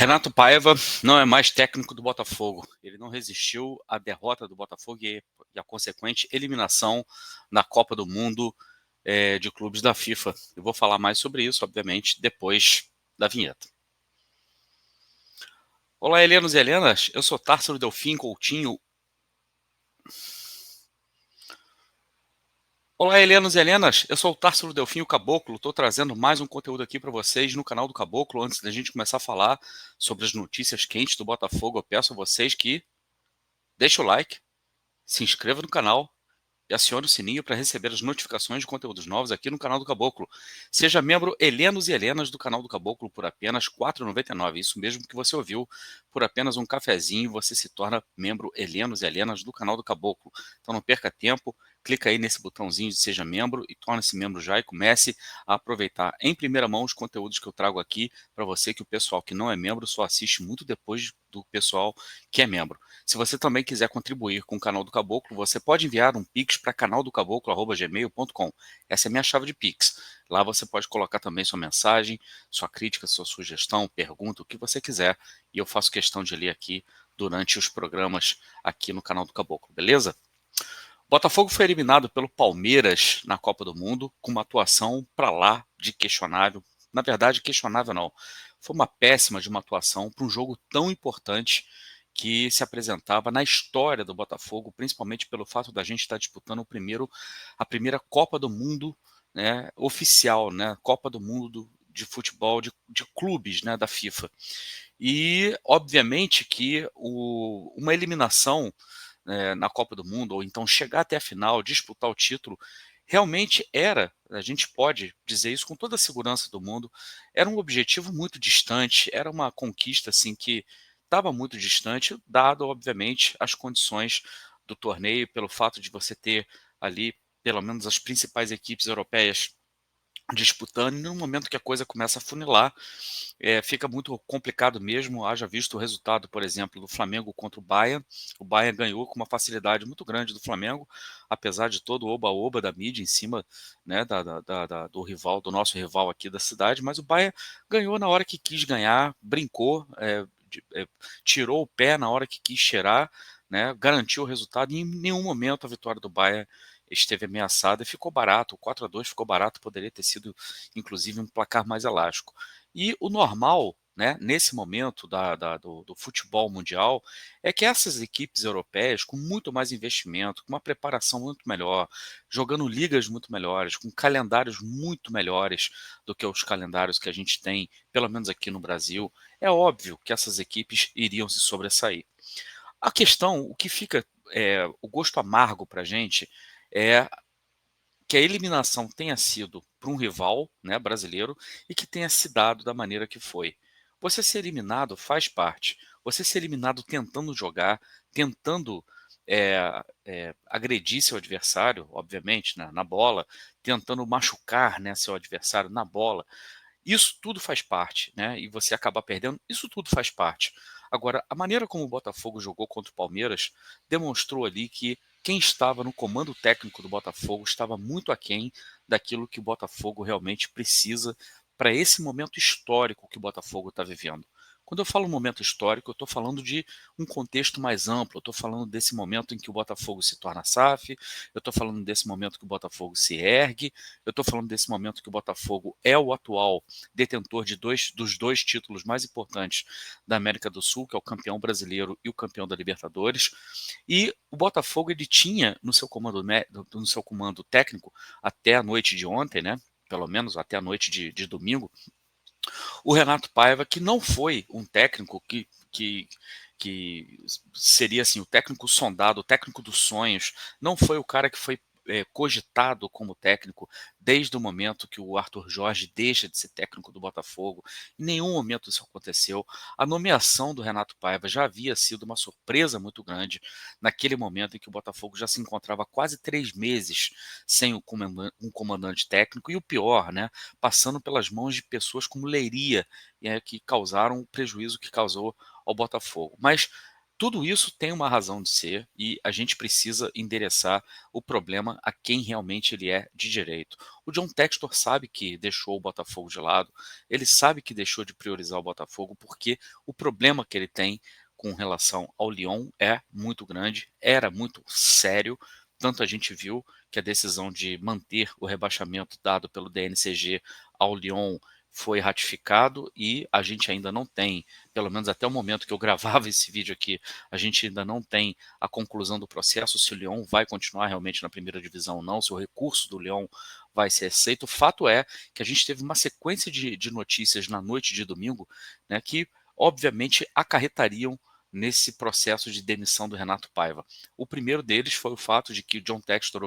Renato Paiva não é mais técnico do Botafogo. Ele não resistiu à derrota do Botafogo e a consequente eliminação na Copa do Mundo de clubes da FIFA. Eu vou falar mais sobre isso, obviamente, depois da vinheta. Olá, Helenos e Helenas. Eu sou Társilo Delfim Coutinho. Olá, Helenos e Helenas. Eu sou o Társilo Delfim o Caboclo. Estou trazendo mais um conteúdo aqui para vocês no canal do Caboclo. Antes da gente começar a falar sobre as notícias quentes do Botafogo, eu peço a vocês que deixem o like, se inscreva no canal e acione o sininho para receber as notificações de conteúdos novos aqui no canal do Caboclo. Seja membro Helenos e Helenas do canal do Caboclo por apenas R$ 4,99. Isso mesmo que você ouviu, por apenas um cafezinho você se torna membro Helenos e Helenas do canal do Caboclo. Então não perca tempo, clica aí nesse botãozinho de seja membro e torne-se membro já e comece a aproveitar em primeira mão os conteúdos que eu trago aqui para você, que o pessoal que não é membro só assiste muito depois do pessoal que é membro. Se você também quiser contribuir com o canal do Caboclo, você pode enviar um Pix para canaldocaboclo@gmail.com. Essa é a minha chave de Pix. Lá você pode colocar também sua mensagem, sua crítica, sua sugestão, pergunta, o que você quiser, e eu faço questão de ler aqui durante os programas aqui no canal do Caboclo, beleza? Botafogo foi eliminado pelo Palmeiras na Copa do Mundo com uma atuação para lá de questionável. Na verdade, questionável não. Foi uma péssima de uma atuação para um jogo tão importante que se apresentava na história do Botafogo, principalmente pelo fato da gente estar disputando a primeira Copa do Mundo, né, oficial, né, Copa do Mundo de futebol de clubes, né, da FIFA. E, obviamente, que uma eliminação na Copa do Mundo, ou então chegar até a final, disputar o título, realmente a gente pode dizer isso com toda a segurança do mundo, era um objetivo muito distante, era uma conquista assim que estava muito distante, dado, obviamente, as condições do torneio, pelo fato de você ter ali pelo menos as principais equipes europeias disputando, e no momento que a coisa começa a funilar, fica muito complicado mesmo. Haja visto o resultado, por exemplo, do Flamengo contra o Bayern ganhou com uma facilidade muito grande do Flamengo, apesar de todo o oba-oba da mídia em cima, né, do rival, do nosso rival aqui da cidade, mas o Bayern ganhou na hora que quis ganhar, brincou, tirou o pé na hora que quis tirar, né, garantiu o resultado, e em nenhum momento a vitória do Bayern esteve ameaçada e ficou barato. O 4-2 ficou barato, poderia ter sido inclusive um placar mais elástico. E o normal, né, nesse momento do futebol mundial, é que essas equipes europeias, com muito mais investimento, com uma preparação muito melhor, jogando ligas muito melhores, com calendários muito melhores do que os calendários que a gente tem, pelo menos aqui no Brasil, é óbvio que essas equipes iriam se sobressair. A questão, o que fica, o gosto amargo para a gente, é que a eliminação tenha sido para um rival, né, brasileiro, e que tenha se dado da maneira que foi. Você ser eliminado faz parte. Você ser eliminado tentando jogar, tentando agredir seu adversário, obviamente, na bola, tentando machucar, né, seu adversário na bola. Isso tudo faz parte, né? E você acabar perdendo, isso tudo faz parte. Agora, a maneira como o Botafogo jogou contra o Palmeiras demonstrou ali que quem estava no comando técnico do Botafogo estava muito aquém daquilo que o Botafogo realmente precisa para esse momento histórico que o Botafogo está vivendo. Quando eu falo momento histórico, eu estou falando de um contexto mais amplo. Eu estou falando desse momento em que o Botafogo se torna SAF, eu estou falando desse momento que o Botafogo se ergue, eu estou falando desse momento que o Botafogo é o atual detentor dos dois títulos mais importantes da América do Sul, que é o campeão brasileiro e o campeão da Libertadores. E o Botafogo ele tinha no seu comando técnico até a noite de ontem, né? Pelo menos até a noite de domingo, o Renato Paiva, que não foi um técnico que seria assim o técnico sondado, o técnico dos sonhos, não foi o cara que foi cogitado como técnico desde o momento que o Arthur Jorge deixa de ser técnico do Botafogo. Em nenhum momento isso aconteceu. A nomeação do Renato Paiva já havia sido uma surpresa muito grande naquele momento em que o Botafogo já se encontrava quase 3 meses sem um comandante técnico, e o pior, né, passando pelas mãos de pessoas como Leiria, que causaram o prejuízo que causou ao Botafogo. Mas tudo isso tem uma razão de ser e a gente precisa endereçar o problema a quem realmente ele é de direito. O John Textor sabe que deixou o Botafogo de lado, ele sabe que deixou de priorizar o Botafogo porque o problema que ele tem com relação ao Lyon é muito grande, era muito sério, tanto a gente viu que a decisão de manter o rebaixamento dado pelo DNCG ao Lyon foi ratificado e a gente ainda não tem, pelo menos até o momento que eu gravava esse vídeo aqui, a gente ainda não tem a conclusão do processo, se o Lyon vai continuar realmente na primeira divisão ou não, se o recurso do Lyon vai ser aceito. O fato é que a gente teve uma sequência de notícias na noite de domingo, né, que obviamente acarretariam nesse processo de demissão do Renato Paiva. O primeiro deles foi o fato de que o John Textor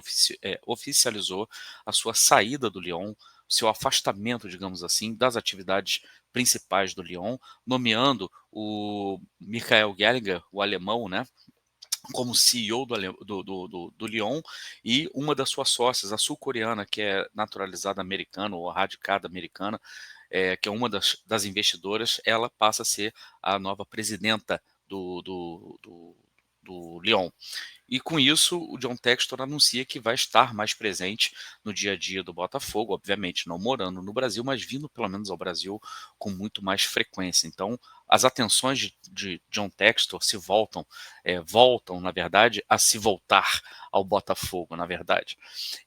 oficializou a sua saída do Lyon, seu afastamento, digamos assim, das atividades principais do Lyon, nomeando o Michael Gallagher, o alemão, né, como CEO do Lyon, e uma das suas sócias, a sul-coreana, que é naturalizada americana ou radicada americana, que é uma das investidoras, ela passa a ser a nova presidenta do Lyon. E com isso, o John Textor anuncia que vai estar mais presente no dia a dia do Botafogo, obviamente não morando no Brasil, mas vindo pelo menos ao Brasil com muito mais frequência. Então, as atenções de John Textor se voltam, na verdade, a se voltar ao Botafogo, na verdade.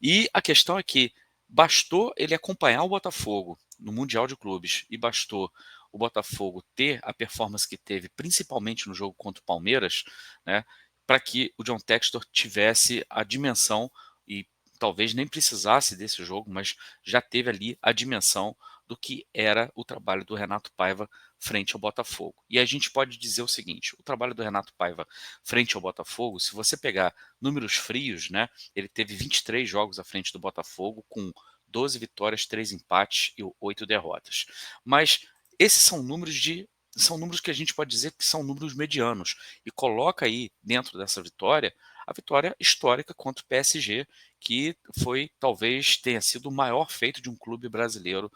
E a questão é que bastou ele acompanhar o Botafogo no Mundial de Clubes e bastou o Botafogo ter a performance que teve, principalmente no jogo contra o Palmeiras, né, para que o John Textor tivesse a dimensão e talvez nem precisasse desse jogo, mas já teve ali a dimensão do que era o trabalho do Renato Paiva frente ao Botafogo. E a gente pode dizer o seguinte: o trabalho do Renato Paiva frente ao Botafogo, se você pegar números frios, né, ele teve 23 jogos à frente do Botafogo com 12 vitórias, 3 empates e 8 derrotas. Mas esses são números que a gente pode dizer que são números medianos, e coloca aí dentro dessa vitória a vitória histórica contra o PSG, que foi talvez tenha sido o maior feito de um clube brasileiro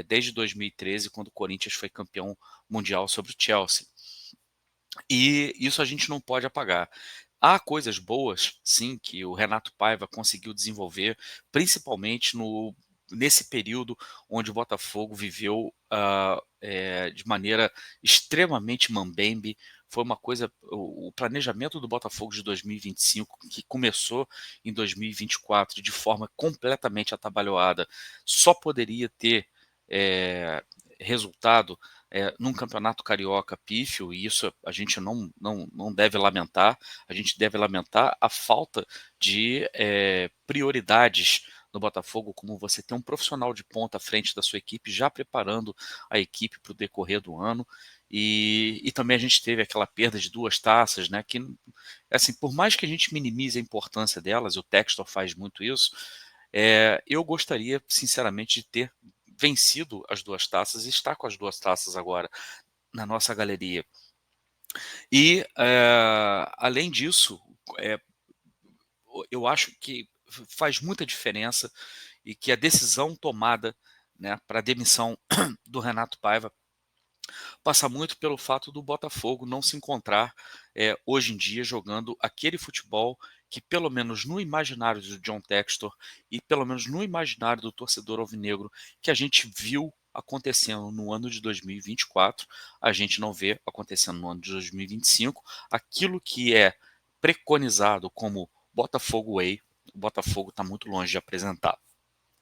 desde 2013, quando o Corinthians foi campeão mundial sobre o Chelsea. E isso a gente não pode apagar. Há coisas boas, sim, que o Renato Paiva conseguiu desenvolver, principalmente nesse período onde o Botafogo viveu de maneira extremamente mambembe. Foi uma coisa, o planejamento do Botafogo de 2025, que começou em 2024 de forma completamente atabalhoada, só poderia ter é, resultado num campeonato carioca pífio, e isso a gente não deve lamentar, a gente deve lamentar a falta de prioridades no Botafogo, como você ter um profissional de ponta à frente da sua equipe, já preparando a equipe para o decorrer do ano, e também a gente teve aquela perda de 2 taças, né, que, assim, por mais que a gente minimize a importância delas, e o Textor faz muito isso, eu gostaria, sinceramente, de ter vencido as 2 taças e estar com as 2 taças agora na nossa galeria. E, além disso, eh, eu acho que faz muita diferença e que a decisão tomada, né, para a demissão do Renato Paiva passa muito pelo fato do Botafogo não se encontrar hoje em dia jogando aquele futebol que, pelo menos no imaginário do John Textor e pelo menos no imaginário do torcedor alvinegro, que a gente viu acontecendo no ano de 2024, a gente não vê acontecendo no ano de 2025. Aquilo que é preconizado como Botafogo Way, o Botafogo está muito longe de apresentar.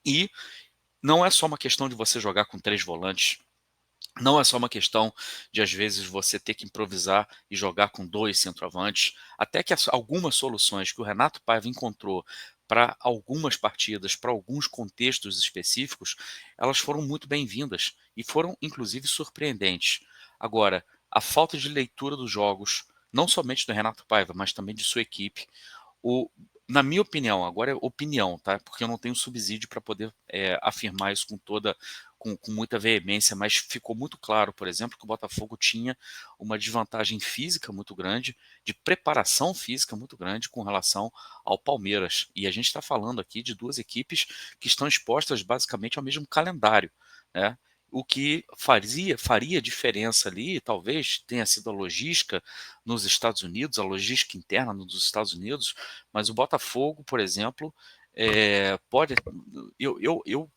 E não é só uma questão de você jogar com 3 volantes, não é só uma questão de, às vezes, você ter que improvisar e jogar com 2 centroavantes, até que algumas soluções que o Renato Paiva encontrou para algumas partidas, para alguns contextos específicos, elas foram muito bem-vindas e foram, inclusive, surpreendentes. Agora, a falta de leitura dos jogos, não somente do Renato Paiva, mas também de sua equipe, o na minha opinião, agora é opinião, tá, porque eu não tenho subsídio para poder, afirmar isso com muita veemência, mas ficou muito claro, por exemplo, que o Botafogo tinha uma desvantagem física muito grande, de preparação física muito grande com relação ao Palmeiras. E a gente está falando aqui de 2 equipes que estão expostas basicamente ao mesmo calendário, né. o que faria diferença ali, talvez tenha sido a logística nos Estados Unidos, a logística interna nos Estados Unidos, mas o Botafogo, por exemplo, pode. Eu, eu, eu,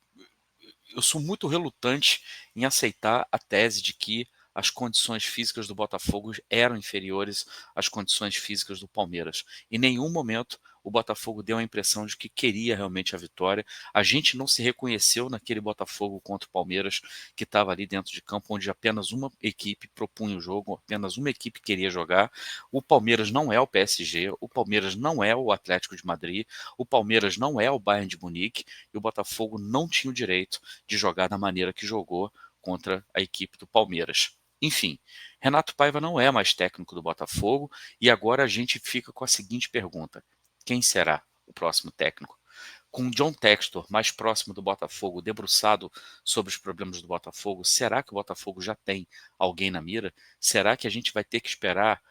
eu sou muito relutante em aceitar a tese de que as condições físicas do Botafogo eram inferiores às condições físicas do Palmeiras. Em nenhum momento o Botafogo deu a impressão de que queria realmente a vitória. A gente não se reconheceu naquele Botafogo contra o Palmeiras, que estava ali dentro de campo, onde apenas uma equipe propunha o jogo, apenas uma equipe queria jogar. O Palmeiras não é o PSG, o Palmeiras não é o Atlético de Madrid, o Palmeiras não é o Bayern de Munique, e o Botafogo não tinha o direito de jogar da maneira que jogou contra a equipe do Palmeiras. Enfim, Renato Paiva não é mais técnico do Botafogo e agora a gente fica com a seguinte pergunta: quem será o próximo técnico? Com John Textor mais próximo do Botafogo, debruçado sobre os problemas do Botafogo, será que o Botafogo já tem alguém na mira? Será que a gente vai ter que esperar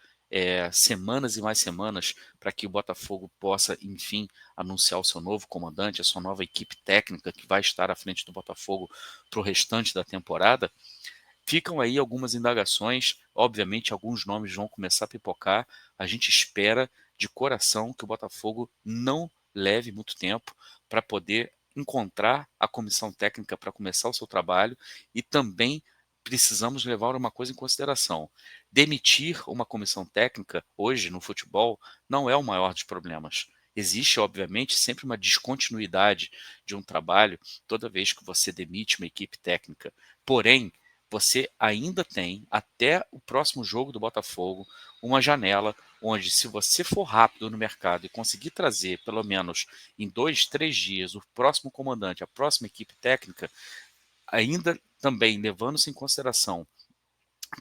semanas e mais semanas para que o Botafogo possa, enfim, anunciar o seu novo comandante, a sua nova equipe técnica que vai estar à frente do Botafogo para o restante da temporada? Ficam aí algumas indagações, obviamente alguns nomes vão começar a pipocar. A gente espera de coração que o Botafogo não leve muito tempo para poder encontrar a comissão técnica para começar o seu trabalho e também precisamos levar uma coisa em consideração. Demitir uma comissão técnica hoje no futebol não é o maior dos problemas. Existe, obviamente, sempre uma descontinuidade de um trabalho toda vez que você demite uma equipe técnica. Porém, você ainda tem, até o próximo jogo do Botafogo, uma janela onde, se você for rápido no mercado e conseguir trazer, pelo menos em 2, 3 dias, o próximo comandante, a próxima equipe técnica, ainda também levando-se em consideração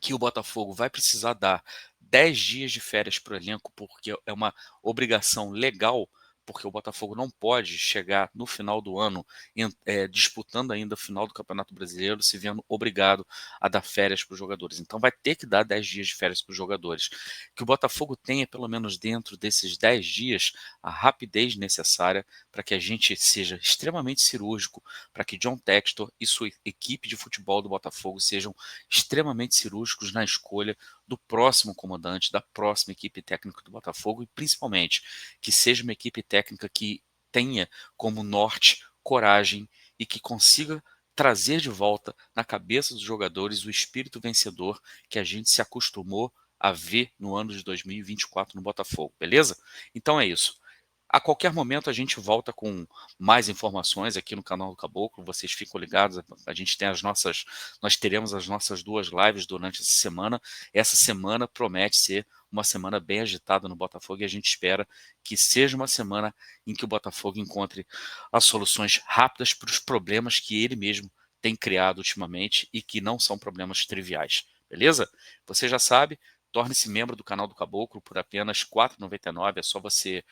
que o Botafogo vai precisar dar 10 dias de férias para o elenco, porque é uma obrigação legal, porque o Botafogo não pode chegar no final do ano disputando ainda a final do Campeonato Brasileiro, se vendo obrigado a dar férias para os jogadores. Então vai ter que dar 10 dias de férias para os jogadores. Que o Botafogo tenha, pelo menos dentro desses 10 dias, a rapidez necessária para que a gente seja extremamente cirúrgico, para que John Textor e sua equipe de futebol do Botafogo sejam extremamente cirúrgicos na escolha do próximo comandante, da próxima equipe técnica do Botafogo e principalmente que seja uma equipe técnica que tenha como norte coragem e que consiga trazer de volta na cabeça dos jogadores o espírito vencedor que a gente se acostumou a ver no ano de 2024 no Botafogo, beleza? Então é isso. A qualquer momento a gente volta com mais informações aqui no canal do Caboclo. Vocês ficam ligados. A gente tem nós teremos as nossas 2 lives durante essa semana. Essa semana promete ser uma semana bem agitada no Botafogo e a gente espera que seja uma semana em que o Botafogo encontre as soluções rápidas para os problemas que ele mesmo tem criado ultimamente e que não são problemas triviais. Beleza? Você já sabe. Torne-se membro do canal do Caboclo por apenas R$ 4,99. É só você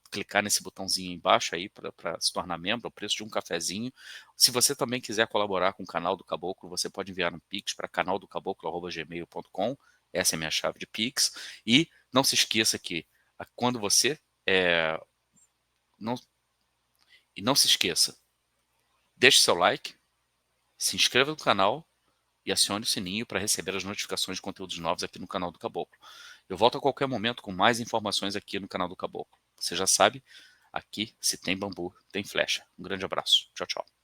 clicar nesse botãozinho embaixo aí para se tornar membro, ao preço de um cafezinho. Se você também quiser colaborar com o canal do Caboclo, você pode enviar um Pix para canaldocaboclo@gmail.com. Essa é a minha chave de Pix. E não se esqueça que quando você não, e não se esqueça, deixe seu like, se inscreva no canal e acione o sininho para receber as notificações de conteúdos novos aqui no canal do Caboclo. Eu volto a qualquer momento com mais informações aqui no canal do Caboclo. Você já sabe, aqui se tem bambu, tem flecha. Um grande abraço. Tchau, tchau.